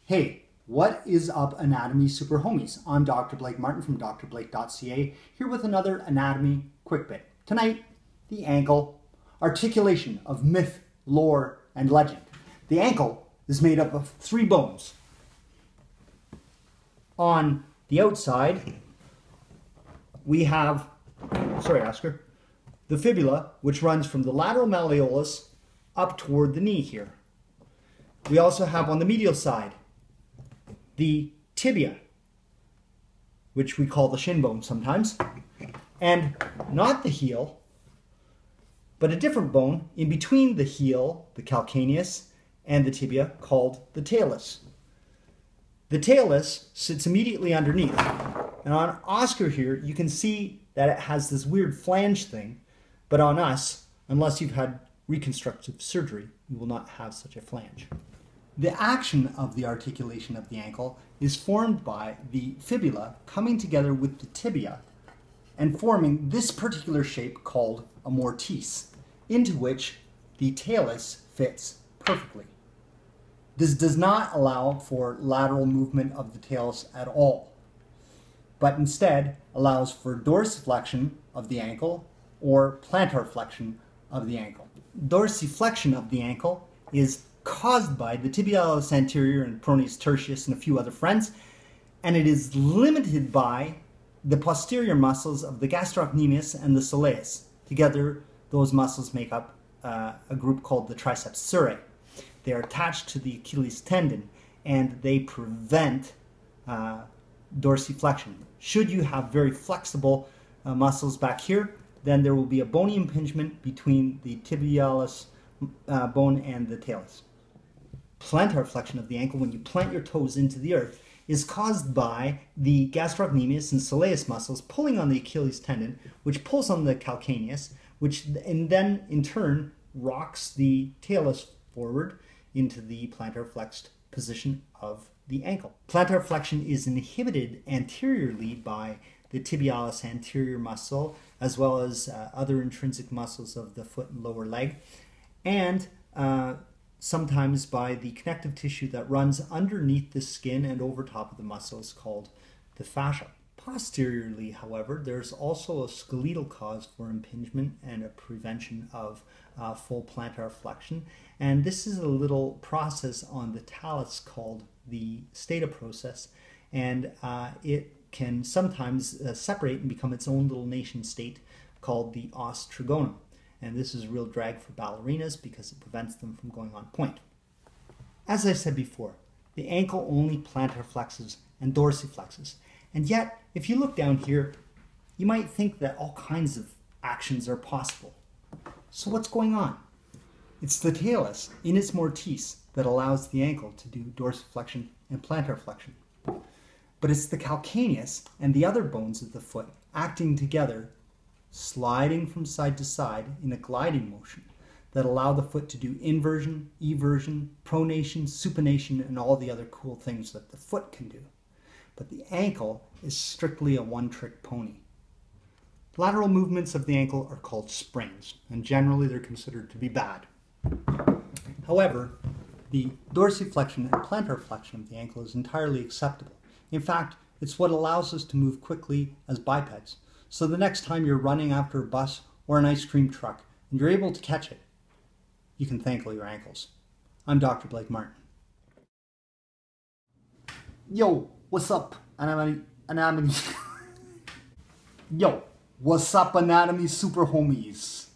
Hey, what is up, anatomy super homies? I'm Dr. Blake Martin from drblake.ca, here with another anatomy quick bit. Tonight, the ankle, articulation of myth, lore, and legend. The ankle is made up of three bones. On the outside, we have, the fibula, which runs from the lateral malleolus up toward the knee here. We also have on the medial side the tibia, which we call the shin bone sometimes, and not the heel, but a different bone in between the heel, the calcaneus, and the tibia called the talus. The talus sits immediately underneath, and on Oscar here you can see that it has this weird flange thing, but on us, unless you've had reconstructive surgery, you will not have such a flange. The action of the articulation of the ankle is formed by the fibula coming together with the tibia and forming this particular shape called a mortise, into which the talus fits perfectly. This does not allow for lateral movement of the talus at all, but instead allows for dorsiflexion of the ankle or plantar flexion of the ankle. Dorsiflexion of the ankle is caused by the tibialis anterior and peroneus tertius and a few other friends, and it is limited by the posterior muscles of the gastrocnemius and the soleus. Together, those muscles make up a group called the triceps surae. They are attached to the Achilles tendon, and they prevent dorsiflexion. Should you have very flexible muscles back here, then there will be a bony impingement between the tibialis bone and the talus. Plantar flexion of the ankle, when you plant your toes into the earth, is caused by the gastrocnemius and soleus muscles pulling on the Achilles tendon, which pulls on the calcaneus, which then in turn rocks the talus forward into the plantar flexed position of the ankle. Plantar flexion is inhibited anteriorly by the tibialis anterior muscle, as well as other intrinsic muscles of the foot and lower leg, and sometimes by the connective tissue that runs underneath the skin and over top of the muscles called the fascia. Posteriorly, however, there's also a skeletal cause for impingement and a prevention of full plantar flexion, and this is a little process on the talus called the stata process, and it can sometimes separate and become its own little nation state called the os trigonum. And this is a real drag for ballerinas because it prevents them from going on point. As I said before, the ankle only plantar flexes and dorsiflexes. And yet, if you look down here, you might think that all kinds of actions are possible. So what's going on? It's the talus in its mortise that allows the ankle to do dorsiflexion and plantar flexion. But it's the calcaneus and the other bones of the foot acting together, sliding from side to side in a gliding motion that allow the foot to do inversion, eversion, pronation, supination, and all the other cool things that the foot can do. But the ankle is strictly a one-trick pony. Lateral movements of the ankle are called sprains, and generally they're considered to be bad. However, the dorsiflexion and plantar flexion of the ankle is entirely acceptable. In fact, it's what allows us to move quickly as bipeds. So the next time you're running after a bus or an ice cream truck and you're able to catch it, you can thank all your ankles. I'm Dr. Blake Martin. Yo, what's up, anatomy? Yo, what's up, anatomy super homies?